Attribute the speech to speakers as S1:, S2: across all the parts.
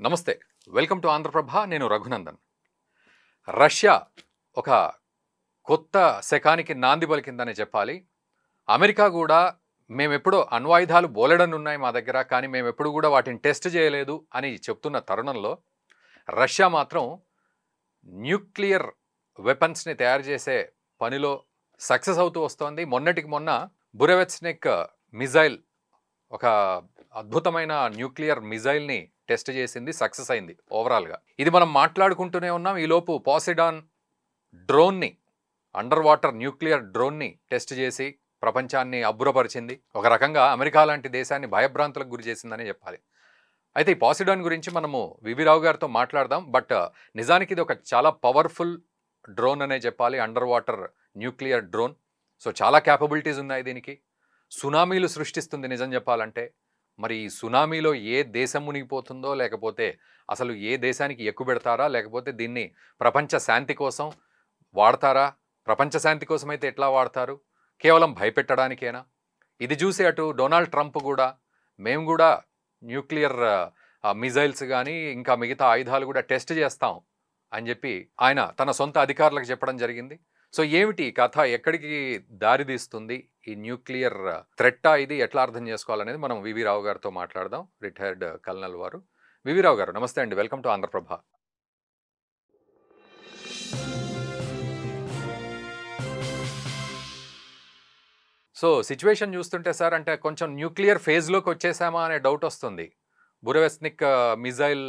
S1: నమస్తే. Welcome to Andhra Prabha. నేను Raghunandan. Russia ఒక కొత్త శకానికి నాంది పలికిందనే చెప్పాలి. అమెరికా కూడా మేమెప్పుడో అణ్వాయుధాలు బోలెడన్నున్నాయి మా దగ్గర, కానీ మేమెప్పుడు కూడా వాటిని టెస్ట్ చేయలేదు అని చెప్తున్న తరుణంలో రష్యా మాత్రం న్యూక్లియర్ వెపన్స్ని తయారు చేసే పనిలో సక్సెస్ అవుతూ వస్తోంది. మొన్నటికి మొన్న బురెవెట్స్నిక్ మిజైల్, ఒక అద్భుతమైన న్యూక్లియర్ మిజైల్ని టెస్ట్ చేసింది, సక్సెస్ అయింది ఓవరాల్గా. ఇది మనం మాట్లాడుకుంటూనే ఉన్నాం. ఈలోపు పాసిడాన్ డ్రోన్ని, అండర్ వాటర్ న్యూక్లియర్ డ్రోన్ని టెస్ట్ చేసి ప్రపంచాన్ని అబ్బురపరిచింది. ఒక రకంగా అమెరికా లాంటి దేశాన్ని భయభ్రాంతులకు గురి చేసిందనే చెప్పాలి. అయితే ఈ పాసిడాన్ గురించి మనము వివి రావు గారితో మాట్లాడదాం. బట్ నిజానికి ఇది ఒక చాలా పవర్ఫుల్ డ్రోన్ అనే చెప్పాలి, under water nuclear drone. So చాలా క్యాపబిలిటీస్ ఉన్నాయి దీనికి. సునామీలు సృష్టిస్తుంది నిజం చెప్పాలంటే. మరి ఈ సునామీలో ఏ దేశం మునిగిపోతుందో, లేకపోతే అసలు ఏ దేశానికి ఎక్కుపెడతారా, లేకపోతే దీన్ని ప్రపంచ శాంతి కోసం వాడతారా? ప్రపంచ శాంతి కోసం అయితే ఎట్లా వాడతారు? కేవలం భయపెట్టడానికేనా? ఇది చూసి అటు డొనాల్డ్ ట్రంప్ కూడా మేము కూడా న్యూక్లియర్ మిజైల్స్ కానీ ఇంకా మిగతా ఆయుధాలు కూడా టెస్ట్ చేస్తాం అని చెప్పి ఆయన తన సొంత అధికారులకు చెప్పడం జరిగింది. సో ఏమిటి ఈ కథ, ఎక్కడికి దారితీస్తుంది? ఈ న్యూక్లియర్ థ్రెట్టా ఇది, ఎట్లా అర్థం చేసుకోవాలనేది మనం వివి రావు గారితో మాట్లాడదాం. రిటైర్డ్ కల్నల్ వారు. వివి రావు గారు నమస్తే అండి, welcome to Andhra Prabha. So situation చూస్తుంటే సార్, అంటే కొంచెం న్యూక్లియర్ ఫేజ్లోకి వచ్చేసామా అనే డౌట్ వస్తుంది. బురెవెస్నిక్ మిజైల్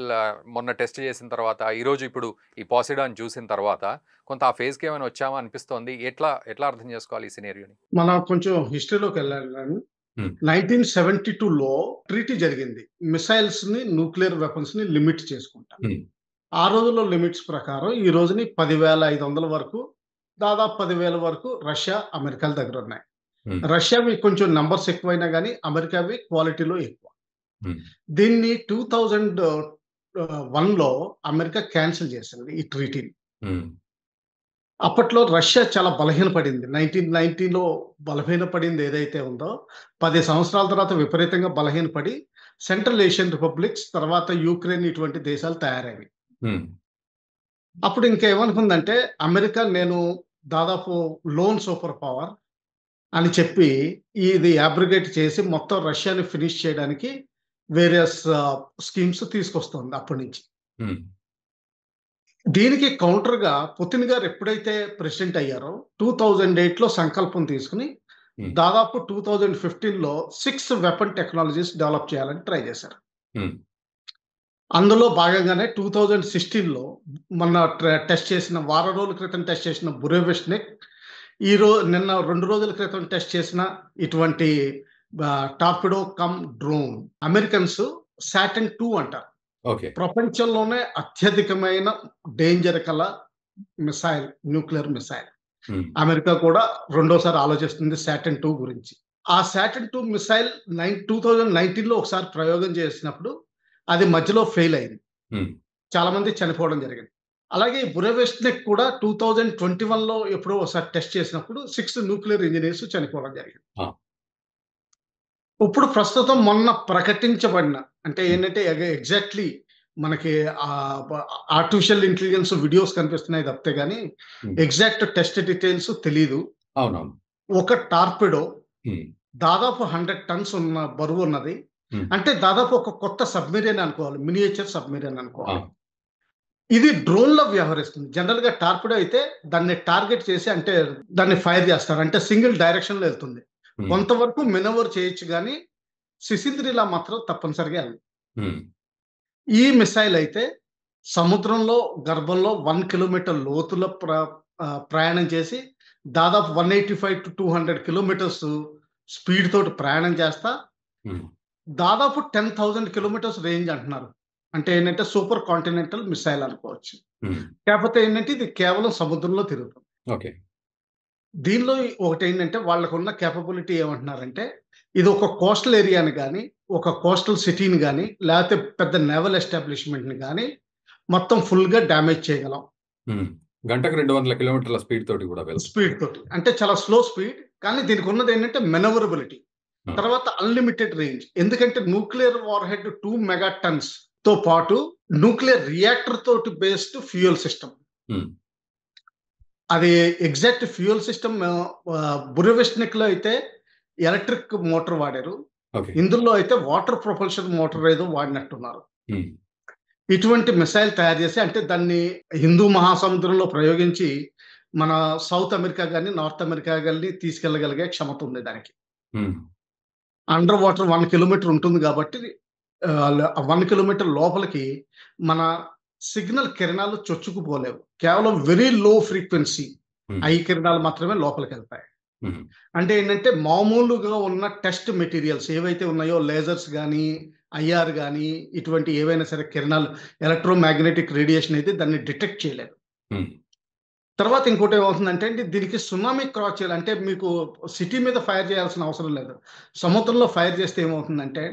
S1: మొన్న టెస్ట్ చేసిన తర్వాత, ఈరోజు ఇప్పుడు ఈ పాసిడాన్ చూసిన తర్వాత కొంత ఆ ఫేజ్కి ఏమైనా వచ్చామా అనిపిస్తోంది. ఎట్లా అర్థం చేసుకోవాలి ఈ సినేరియోని?
S2: మనం కొంచెం హిస్టరీలోకి వెళ్ళాలి. 1972లో ట్రీటీ జరిగింది, మిసైల్స్ ని, న్యూక్లియర్ వెపన్స్ ని లిమిట్ చేసుకుంటాం. ఆ రోజుల్లో లిమిట్స్ ప్రకారం ఈ రోజుని 10,500 వరకు, దాదాపు 10,000 వరకు రష్యా, అమెరికాల దగ్గర ఉన్నాయి. రష్యావి కొంచెం నంబర్స్ ఎక్కువైనా కానీ అమెరికావి క్వాలిటీలో ఎక్కువ. దీన్ని 2001లో అమెరికా క్యాన్సిల్ చేసింది ఈ ట్రీటీని. అప్పట్లో రష్యా చాలా బలహీనపడింది. 1990లో బలహీనపడింది ఏదైతే ఉందో, 10 సంవత్సరాల తర్వాత విపరీతంగా బలహీనపడి సెంట్రల్ ఏషియన్ రిపబ్లిక్స్, తర్వాత యూక్రెయిన్, ఇటువంటి దేశాలు తయారైనవి. అప్పుడు ఇంకేమనుకుందంటే అమెరికా, నేను దాదాపు లోన్ సూపర్ పవర్ అని చెప్పి ఇది అబ్రిగేట్ చేసి మొత్తం రష్యాని ఫినిష్ చేయడానికి వేరియస్ స్కీమ్స్ తీసుకొస్తుంది అప్పటి నుంచి. దీనికి కౌంటర్ గా పుతిన్ గారు ఎప్పుడైతే ప్రెసిడెంట్ అయ్యారో 2008లో సంకల్పం తీసుకుని దాదాపు 2015లో 6 వెపన్ టెక్నాలజీస్ డెవలప్ చేయాలని ట్రై చేశారు. అందులో భాగంగానే 2016లో మొన్న టెస్ట్ చేసిన, వారం రోజుల క్రితం టెస్ట్ చేసిన బురెవెస్నిక్, నిన్న 2 రోజుల క్రితం టెస్ట్ చేసిన ఇటువంటి torpedo come drone, Americans Saturn 2 అంటారు. ప్రపంచంలోనే అత్యధికమైన డేంజర్ కల మిసైల్, న్యూక్లియర్ మిసైల్. అమెరికా కూడా రెండోసారి ఆలోచిస్తుంది సాటర్న్ 2 గురించి. ఆ సాటర్న్ 2 మిసైల్ 2019లో ఒకసారి ప్రయోగం చేసినప్పుడు అది మధ్యలో ఫెయిల్ అయింది, చాలా మంది చనిపోవడం జరిగింది. అలాగే బురెవెస్నిక్ కూడా 2021లో ఎప్పుడో ఒకసారి టెస్ట్ చేసినప్పుడు 6 న్యూక్లియర్ ఇంజనీర్స్ చనిపోవడం జరిగింది. ఇప్పుడు ప్రస్తుతం మొన్న ప్రకటించబడిన, అంటే ఏంటంటే ఎగ్జాక్ట్లీ మనకి ఆర్టిఫిషియల్ ఇంటెలిజెన్స్ వీడియోస్ కనిపిస్తున్నాయి తప్పితే కానీ ఎగ్జాక్ట్ టెస్ట్ డీటెయిల్స్ తెలీదు. ఒక టార్పిడో దాదాపు 100 టన్స్ ఉన్న బరువు ఉన్నది. అంటే దాదాపు ఒక కొత్త సబ్మెరీన్ అనుకోవాలి, మినియేచర్ సబ్మెరీన్ అనుకోవాలి. ఇది డ్రోన్ లో వ్యవహరిస్తుంది. జనరల్ గా టార్పిడో అయితే దాన్ని టార్గెట్ చేసి, అంటే దాన్ని ఫైర్ చేస్తారు, అంటే సింగిల్ డైరెక్షన్ లో వెళ్తుంది. కొంతవరకు మెనవర్ చేయొచ్చు కానీ సిసింద్రిలా మాత్రం తప్పనిసరిగా వెళ్ళదు. ఈ మిసైల్ అయితే సముద్రంలో గర్భంలో 1 కిలోమీటర్ లోతులో ప్రయాణం చేసి దాదాపు 185 to 200 కిలోమీటర్స్ స్పీడ్ తోటి ప్రయాణం చేస్తా దాదాపు 10,000 కిలోమీటర్స్ రేంజ్ అంటున్నారు. అంటే ఏంటంటే సూపర్ కాంటినెంటల్ మిసైల్ అనుకోవచ్చు. కాకపోతే ఏంటంటే ఇది కేవలం సముద్రంలో తిరుగుతుంది. దీనిలో ఒకటి ఏంటంటే వాళ్ళకున్న కేపబిలిటీ ఏమంటున్నారంటే, ఇది ఒక కోస్టల్ ఏరియాని కానీ, ఒక కోస్టల్ సిటీని కానీ, లేకపోతే పెద్ద నేవల్ ఎస్టాబ్లిష్మెంట్ని కానీ మొత్తం ఫుల్ గా డ్యామేజ్ చేయగలం.
S1: గంటకు 200 కిలోమీటర్ల స్పీడ్ తోటి కూడా
S2: స్పీడ్ తోటి, అంటే చాలా స్లో స్పీడ్. కానీ దీనికి ఉన్నది ఏంటంటే మెనవరబిలిటీ, తర్వాత అన్లిమిటెడ్ రేంజ్. ఎందుకంటే nuclear war head 2 mega turns తో పాటు న్యూక్లియర్ రియాక్టర్ తోటి బేస్డ్ ఫ్యూయల్ సిస్టమ్. అది ఎగ్జాక్ట్ ఫ్యూయల్ సిస్టమ్ బురెవిస్నిక్ లో అయితే ఎలక్ట్రిక్ మోటార్ వాడారు, ఇందులో అయితే వాటర్ ప్రొపల్షన్ మోటార్ ఏదో వాడినట్టున్నారు. ఇటువంటి మిసైల్ తయారు చేసి అంటే దాన్ని హిందూ మహాసముద్రంలో ప్రయోగించి మన సౌత్ అమెరికా కానీ నార్త్ అమెరికా కానీ తీసుకెళ్లగలిగే క్షమత ఉంది దానికి. అండర్ వాటర్ 1 కిలోమీటర్ ఉంటుంది కాబట్టి 1 కిలోమీటర్ లోపలికి మన సిగ్నల్ కిరణాలు చొచ్చుకుపోలేవు. కేవలం వెరీ లో ఫ్రీక్వెన్సీ ఐ కిరణాలు మాత్రమే లోపలికి వెళ్తాయి. అంటే ఏంటంటే మామూలుగా ఉన్న టెస్ట్ మెటీరియల్స్ ఏవైతే ఉన్నాయో లేజర్స్ కానీ ఐఆర్ కానీ ఇటువంటి ఏవైనా సరే కిరణాలు ఎలక్ట్రోమాగ్నెటిక్ రేడియేషన్ అయితే దాన్ని డిటెక్ట్ చేయలేదు. తర్వాత ఇంకోటి ఏమవుతుందంటే దీనికి సునామీ క్రాస్ చేయాలి అంటే మీకు సిటీ మీద ఫైర్ చేయాల్సిన అవసరం లేదు. సముద్రంలో ఫైర్ చేస్తే ఏమవుతుందంటే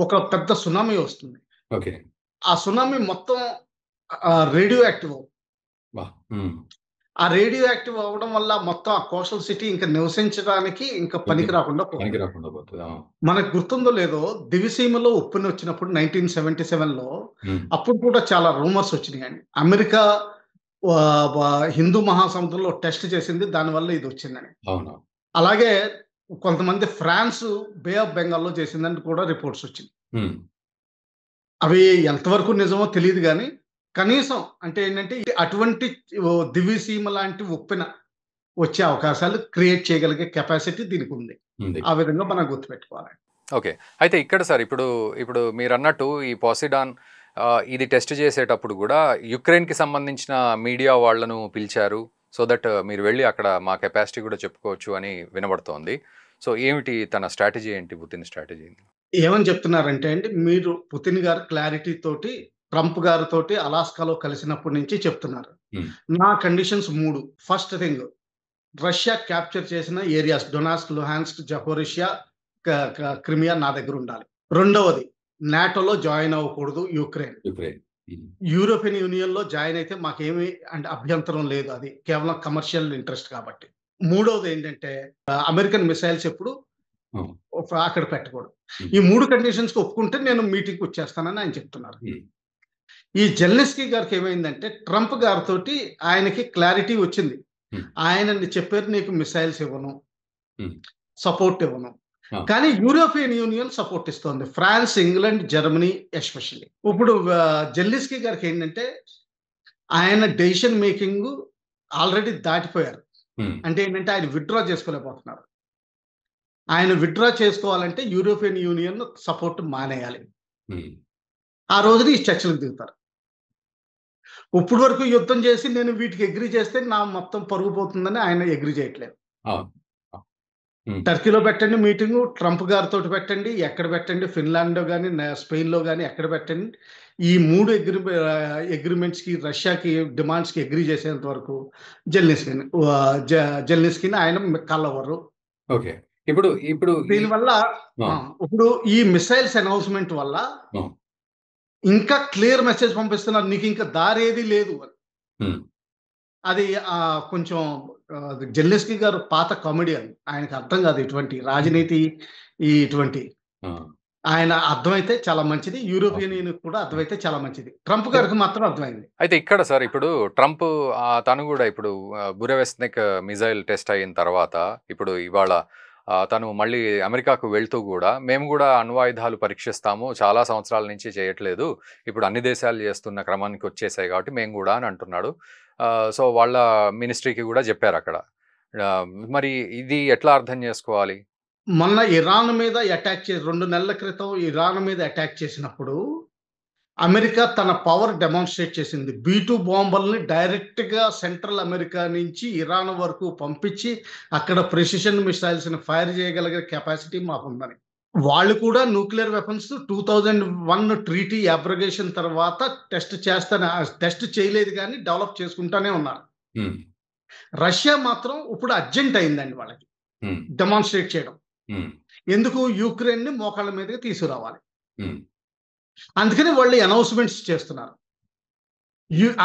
S2: ఒక పెద్ద సునామీ వస్తుంది. ఆ సునామీ మొత్తం రేడియో యాక్టివ్. ఆ రేడియో యాక్టివ్ అవ్వడం వల్ల మొత్తం ఆ కోస్టల్ సిటీ ఇంకా నివసించడానికి ఇంకా పనికి రాకుండా పోతుంది. మనకు గుర్తుందో లేదో దివిసీమలో ఉప్పుని వచ్చినప్పుడు 1977లో అప్పుడు కూడా చాలా రూమర్స్ వచ్చినాయండి. అమెరికా హిందూ మహాసముద్రంలో టెస్ట్ చేసింది, దానివల్ల ఇది వచ్చిందని. అలాగే కొంతమంది ఫ్రాన్స్ బే ఆఫ్ బెంగాల్లో చేసిందని కూడా రిపోర్ట్స్ వచ్చింది. అవి ఎంతవరకు నిజమో తెలియదు కానీ కనీసం అంటే ఏంటంటే అటువంటి దివిసీమ లాంటి ఉప్పెన వచ్చే అవకాశాలు క్రియేట్ చేయగలిగే కెపాసిటీ దీనికి ఉంది. ఆ విధంగా మనం గుర్తుపెట్టుకోవాలి.
S1: ఓకే, అయితే ఇక్కడ సార్ ఇప్పుడు మీరు అన్నట్టు ఈ పోసిడాన్ ఇది టెస్ట్ చేసేటప్పుడు కూడా యుక్రెయిన్కి సంబంధించిన మీడియా వాళ్లను పిలిచారు, సో దట్ మీరు వెళ్ళి అక్కడ మా కెపాసిటీ కూడా చెప్పుకోవచ్చు అని వినబడుతోంది. సో ఏమిటి తన స్ట్రాటజీ ఏంటి, పుతిన్ స్ట్రాటజీ?
S2: ఏమని చెప్తున్నారంటే అండి, మీరు పుతిన్ గారు క్లారిటీ తోటి ట్రంప్ గారితోటి అలాస్కాలో కలిసినప్పటి నుంచి చెప్తున్నారు, నా conditions 3. First thing, Russia capture చేసిన ఏరియాస్ డొనాస్క్, లుహాన్స్క్, జపోరిషియా, క్రిమియా నా దగ్గర ఉండాలి. రెండవది, నాటోలో జాయిన్ అవ్వకూడదు యుక్రెయిన్. యూరోపియన్ యూనియన్ లో జాయిన్ అయితే మాకేమీ అంటే అభ్యంతరం లేదు, అది కేవలం కమర్షియల్ ఇంట్రెస్ట్ కాబట్టి. మూడవది ఏంటంటే అమెరికన్ మిసైల్స్ ఎప్పుడు అక్కడ పెట్టకూడదు. ఈ 3 కండిషన్స్ కి ఒప్పుకుంటే నేను మీటింగ్ వచ్చేస్తానని ఆయన చెప్తున్నారు. ఈ జెలెన్స్కీ గారికి ఏమైందంటే ట్రంప్ గారితో ఆయనకి క్లారిటీ వచ్చింది. ఆయన చెప్పారు, నీకు మిసైల్స్ ఇవ్వను, సపోర్ట్ ఇవ్వను, కానీ యూరోపియన్ యూనియన్ సపోర్ట్ ఇస్తోంది, ఫ్రాన్స్, ఇంగ్లాండ్, జర్మనీ ఎస్పెషల్లీ. ఇప్పుడు జెలెన్స్కీ గారికి ఏంటంటే ఆయన డెసిషన్ మేకింగ్ ఆల్రెడీ దాటిపోయారు. అంటే ఏంటంటే ఆయన విత్డ్రా చేసుకోలేకపోతున్నారు. ఆయన విత్డ్రా చేసుకోవాలంటే యూరోపియన్ యూనియన్ సపోర్ట్ మానేయాలి. ఆ రోజున ఈ చర్చలకు దిగుతారు. ఇప్పుడు వరకు యుద్ధం చేసి నేను వీటికి అగ్రీ చేస్తే నా మొత్తం పరుగు పోతుందని ఆయన అగ్రీ చేయట్లేదు. టర్కీలో పెట్టండి మీటింగు, ట్రంప్ గారితో పెట్టండి, ఎక్కడ పెట్టండి, ఫిన్లాండ్లో కానీ స్పెయిన్లో కానీ ఎక్కడ పెట్టండి, ఈ 3 అగ్రిమెంట్స్ కి రష్యాకి డిమాండ్స్ కి అగ్రీ చేసేంత వరకు జెలెన్స్కీని ఆయన కలవరు.
S1: ఇప్పుడు
S2: దీనివల్ల ఇప్పుడు ఈ మిసైల్స్ అనౌన్స్మెంట్ వల్ల ఇంకా క్లియర్ మెసేజ్ పంపిస్తున్నారు, నీకు ఇంకా దారి ఏది లేదు అని. అది కొంచెం జెలెన్స్కీ గారు పాత కామెడియన్, ఆయనకు అర్థం కాదు ఇటువంటి రాజనీతి, ఇటువంటి ఆయన అర్థమైతే చాలా మంచిది, యూరోపియన్ యూనియన్ కూడా అర్థమైతే చాలా మంచిది, ట్రంప్ గారికి మాత్రం అర్థమైంది.
S1: అయితే ఇక్కడ సార్ ఇప్పుడు ట్రంప్ తను కూడా ఇప్పుడు బురెవిస్నిక్ మిజైల్ టెస్ట్ అయిన తర్వాత ఇప్పుడు ఇవాళ తను మళ్ళీ అమెరికాకు వెళ్తూ కూడా మేము కూడా అణ్వాయుధాలు పరీక్షిస్తాము, చాలా సంవత్సరాల నుంచి చేయట్లేదు, ఇప్పుడు అన్ని దేశాలు చేస్తున్న క్రమానికి వచ్చేసాయి కాబట్టి మేము కూడా అని అంటున్నాడు. సో వాళ్ళ మినిస్ట్రీకి కూడా చెప్పారు అక్కడ. మరి ఇది ఎట్లా అర్థం చేసుకోవాలి?
S2: మొన్న ఇరాన్ మీద అటాక్ చేసి 2 నెలల క్రితం ఇరాన్ మీద అటాక్ చేసినప్పుడు అమెరికా తన పవర్ డెమాన్స్ట్రేట్ చేసింది. B2 బాంబుల్ని డైరెక్ట్ గా సెంట్రల్ అమెరికా నుంచి ఇరాన్ వరకు పంపించి అక్కడ ప్రెసిషన్ మిసైల్స్ ని ఫైర్ చేయగలిగే కెపాసిటీ మాకుందని. వాళ్ళు కూడా న్యూక్లియర్ వెపన్స్ 2001 ట్రీటీ అబ్రగేషన్ తర్వాత టెస్ట్ చేయలేదు కానీ డెవలప్ చేసుకుంటానే ఉన్నారు. రష్యా మాత్రం ఇప్పుడు అర్జెంట్ అయిందండి వాళ్ళకి డెమాన్స్ట్రేట్ చేయడం. ఎందుకు? యుక్రెయిన్ ని మోకాళ్ళ మీదకి తీసుకురావాలి. అందుకని వాళ్ళు అనౌన్స్మెంట్స్ చేస్తున్నారు.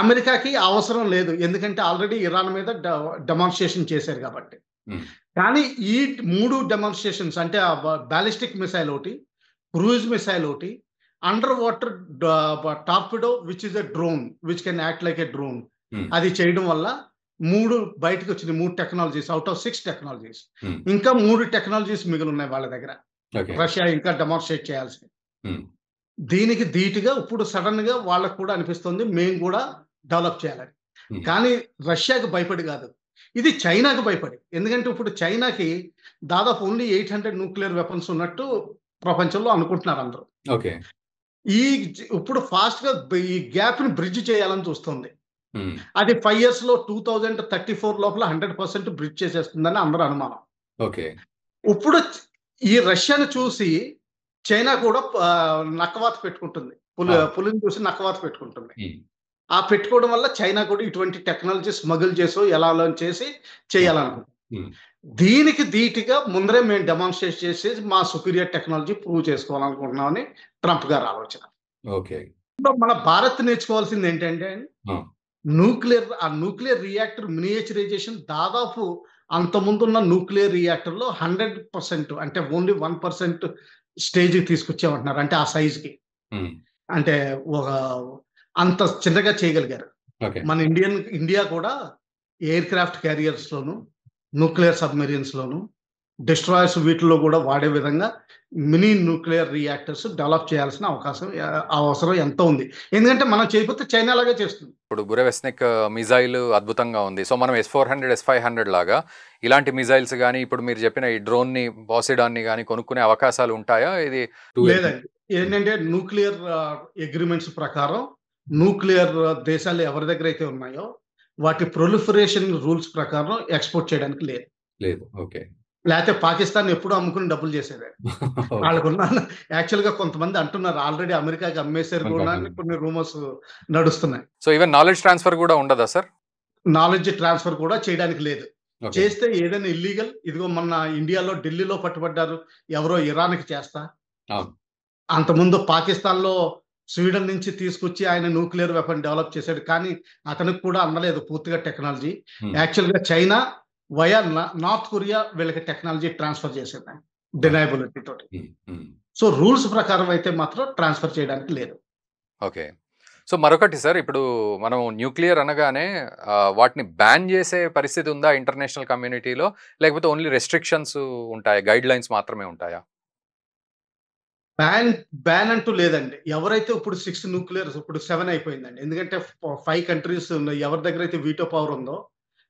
S2: అమెరికాకి అవసరం లేదు, ఎందుకంటే ఆల్రెడీ ఇరాన్ మీద డెమాన్స్ట్రేషన్ చేశారు కాబట్టి. కానీ ఈ 3 డెమాన్స్ట్రేషన్స్ అంటే బ్యాలిస్టిక్ మిసైల్ ఒకటి, క్రూజ్ మిసైల్ ఒకటి, under water torpedo which is a drone which can act like a drone.
S1: Um,
S2: అది చేయడం వల్ల 3 బయటకు వచ్చినాయి. 3 technologies out of 6 technologies.
S1: Um,
S2: ఇంకా 3 టెక్నాలజీస్ మిగిలి ఉన్నాయి వాళ్ళ దగ్గర.
S1: ఓకే.
S2: రష్యా ఇంకా డెమాన్స్ట్రేట్ చేయాల్సింది.
S1: ఉమ్,
S2: దీనికి ధీటుగా ఇప్పుడు సడన్ గా వాళ్ళకు కూడా అనిపిస్తుంది మేము కూడా డెవలప్ చేయాలని.
S1: ఉమ్,
S2: కానీ రష్యాకి భయపడి కాదు, ఇది చైనాకి భయపడి. ఎందుకంటే ఇప్పుడు చైనాకి దాదాపు ఓన్లీ 800 న్యూక్లియర్ వెపన్స్ ఉన్నట్టు ప్రపంచంలో అనుకుంటున్నారు అందరూ.
S1: ఓకే.
S2: ఇప్పుడు ఫాస్ట్ గా ఈ గ్యాప్ ని బ్రిడ్జ్ చేయాలని చూస్తుంది.
S1: ఉమ్,
S2: అది 5 years లో 2034 లోపల 100% బ్రిడ్జ్ చేసేస్తుందని అందరూ అనుమానం.
S1: ఓకే.
S2: ఇప్పుడు ఈ రష్యాను చూసి చైనా కూడా నక్కవాత పెట్టుకుంటుంది. పులిని చూసి నక్కవాత పెట్టుకుంటుంది.
S1: ఉమ్,
S2: ఆ పెట్టుకోవడం వల్ల చైనా కూడా ఇటువంటి టెక్నాలజీ స్మగుల్ చేసో ఎలా చేసి చేయాలనుకుంటుంది.
S1: ఉమ్,
S2: దీనికి ధీటుగా ముందరే మేము డెమాన్స్ట్రేట్ చేసి మా సుపీరియర్ టెక్నాలజీ ప్రూవ్ చేసుకోవాలనుకుంటున్నామని ట్రంప్ గారు ఆలోచన.
S1: ఓకే.
S2: మన భారత్ నేర్చుకోవాల్సింది ఏంటంటే
S1: ఆ,
S2: న్యూక్లియర్ రియాక్టర్ మినియేచరైజేషన్ దాదాపు అంత ముందున్న న్యూక్లియర్ రియాక్టర్ లో 100% అంటే ఓన్లీ 1% స్టేజ్ తీసుకొచ్చామంటున్నారు. అంటే ఆ సైజ్ కి
S1: ఉమ్,
S2: అంటే ఒక అంత చిన్నగా చేయగలిగారు.
S1: ఓకే.
S2: మన ఇండియా కూడా ఎయిర్ క్రాఫ్ట్ క్యారియర్స్ లోను, న్యూక్లియర్ సబ్మెరీన్స్ లోను, డిస్ట్రాయర్స్ వీటిలో కూడా వాడే విధంగా మినీ న్యూక్లియర్ రియాక్టర్స్ డెవలప్ చేయాల్సిన అవసరం ఎంతో ఉంది. ఎందుకంటే మనం చేయకపోతే చైనా లాగా చేస్తుంది.
S1: ఇప్పుడు బురెవెస్నిక్ మిజైల్ అద్భుతంగా ఉంది. సో మనం S-400 S-500 లాగా ఇలాంటి మిజైల్స్ కానీ ఇప్పుడు మీరు చెప్పిన ఈ డ్రోన్ ని పాసిడాన్ని కానీ కొనుక్కునే అవకాశాలు ఉంటాయా? ఇది
S2: లేదండి. ఏంటంటే న్యూక్లియర్ అగ్రిమెంట్స్ ప్రకారం న్యూక్లియర్ దేశాలు ఎవరి దగ్గర అయితే ఉన్నాయో వాటి ప్రొలిఫరేషన్ రూల్స్ ప్రకారం ఎక్స్పోర్ట్ చేయడానికి లేదు.
S1: లేదు. ఓకే.
S2: లేకపోతే పాకిస్తాన్ ఎప్పుడు అమ్ముకుని డబ్బులు చేసేది. వాళ్ళకున్న యాక్చువల్ గా కొంతమంది అంటున్నారు ఆల్రెడీ అమెరికాకి అమ్మేశారు కూడా అని కొన్ని రూమర్స్ నడుస్తున్నాయి.
S1: సో ఈవెన్ నాలెడ్జ్ ట్రాన్స్ఫర్ కూడా ఉండదా సార్?
S2: నాలెడ్జ్ ట్రాన్స్ఫర్ కూడా చేయడానికి లేదు. చేస్తే ఏదైనా ఇల్లీగల్. ఇదిగో మొన్న ఇండియాలో ఢిల్లీలో పట్టుబడ్డారు ఎవరో ఇరాన్కి చేస్తా. అంతకుముందు పాకిస్తాన్ లో స్వీడన్ నుంచి తీసుకొచ్చి ఆయన న్యూక్లియర్ వెపన్ డెవలప్ చేశాడు. కానీ అతనికి కూడా అందలేదు పూర్తిగా టెక్నాలజీ. యాక్చువల్ గా చైనా వయా నార్త్ కొరియా వీళ్ళకి టెక్నాలజీ ట్రాన్స్ఫర్ చేసేది డినైబిలిటీ తోటి. సో రూల్స్ ప్రకారం అయితే మాత్రం ట్రాన్స్ఫర్ చేయడానికి లేదు.
S1: ఓకే. సో మరొకటి సార్, ఇప్పుడు మనం న్యూక్లియర్ అనగానే వాటిని బ్యాన్ చేసే పరిస్థితి ఉందా ఇంటర్నేషనల్ కమ్యూనిటీలో, లేకపోతే ఓన్లీ రెస్ట్రిక్షన్స్ ఉంటాయా, గైడ్ లైన్స్ మాత్రమే ఉంటాయా?
S2: బ్యాన్ అంటూ లేదండి. ఎవరైతే ఇప్పుడు 6 న్యూక్లియర్స్ ఇప్పుడు 7 అయిపోయిందండి. ఎందుకంటే 5 కంట్రీస్ ఎవరి దగ్గర అయితే వీటో పవర్ ఉందో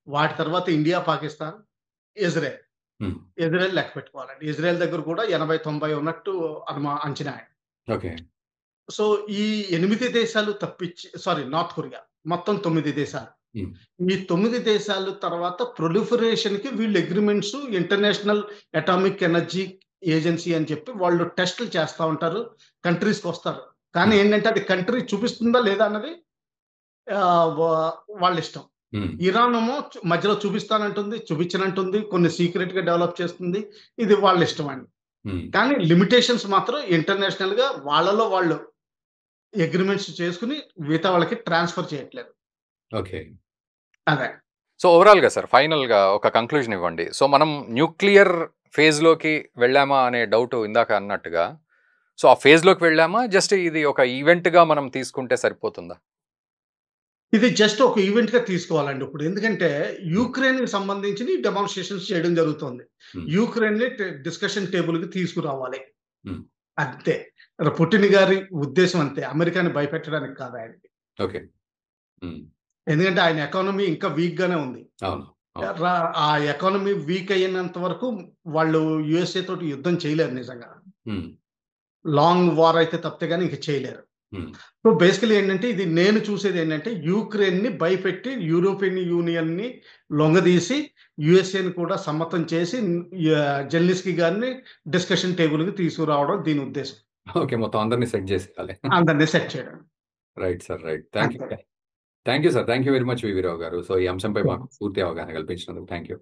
S2: వాటి తర్వాత ఇండియా, పాకిస్తాన్, ఇజ్రాయెల్. ఇజ్రాయెల్ లెక్క పెట్టుకోవాలండి. ఇజ్రాయెల్ దగ్గర కూడా 80-90 ఉన్నట్టు అంచనా.
S1: ఓకే.
S2: సో ఈ 8 దేశాలు తప్పించి నార్త్ కొరియా మొత్తం 9 దేశాలు. ఈ 9 దేశాలు తర్వాత ప్రొలిఫరేషన్ కి వీళ్ళు agreements international atomic energy agency అని చెప్పి వాళ్ళు టెస్టులు చేస్తూ ఉంటారు. కంట్రీస్కి వస్తారు. కానీ ఏంటంటే అది కంట్రీ చూపిస్తుందా లేదా అన్నది వాళ్ళ ఇష్టం. ఇరాన్ ఏమో మధ్యలో చూపిస్తానంటుంది, చూపించనంటుంది, కొన్ని సీక్రెట్ గా డెవలప్ చేస్తుంది. ఇది వాళ్ళ ఇష్టం అండి. కానీ లిమిటేషన్స్ మాత్రం ఇంటర్నేషనల్ గా వాళ్ళలో వాళ్ళు అగ్రిమెంట్స్ చేసుకుని మిగతా వాళ్ళకి ట్రాన్స్ఫర్ చేయట్లేదు.
S1: ఓకే.
S2: అదే.
S1: సో ఓవరాల్ గా సార్ ఫైనల్ గా ఒక కంక్లూజన్ ఇవ్వండి. సో మనం న్యూక్లియర్ ఫేజ్ లోకి వెళ్ళామా అనే డౌట్ ఇందాక అన్నట్టుగా, సో ఆ ఫేజ్ లోకి వెళ్ళామా, జస్ట్ ఇది ఒక ఈవెంట్ గా మనం తీసుకుంటే సరిపోతుందా?
S2: ఇది జస్ట్ ఒక ఈవెంట్ గా తీసుకోవాలండి ఇప్పుడు. ఎందుకంటే యూక్రెయిన్ కి సంబంధించి డెమాన్స్ట్రేషన్స్ చేయడం జరుగుతుంది. యూక్రెయిన్ ని డిస్కషన్ టేబుల్ కి తీసుకురావాలి అంతే. పుటిన్ గారి ఉద్దేశం అంతే, అమెరికాని భయపెట్టడానికి కాదు ఆయనకి.
S1: ఓకే.
S2: ఎందుకంటే ఆయన ఎకానమీ ఇంకా వీక్ గానే ఉంది. ఆ ఎకానమీ వీక్ అయినంత వరకు వాళ్ళు యుఎస్ఏ తోటి యుద్ధం చేయలేరు నిజంగా. లాంగ్ వార్ అయితే తప్పితే కానీ ఇంక చేయలేరు. సో బేసికలీ ఏంటంటే ఇది నేను చూసేది ఏంటంటే యూక్రెయిన్ ని భయపెట్టి యూరోపియన్ యూనియన్ ని లొంగదీసి యుఎస్ఏని కూడా సమ్మతం చేసి జెల్నిస్కీ గారిని డిస్కషన్ టేబుల్ కి తీసుకురావడం దీని ఉద్దేశం.
S1: ఓకే. మొత్తం అందరినీ సెట్ చేసేయాలి.
S2: అందరినీ సెట్ చేయడం.
S1: Right sir, right. Thank you sir. Thank you very much VV Rao garu. So ఈ అంశంపై మాకు పూర్తి అవగాహన కల్పించినందుకు థ్యాంక్ యూ.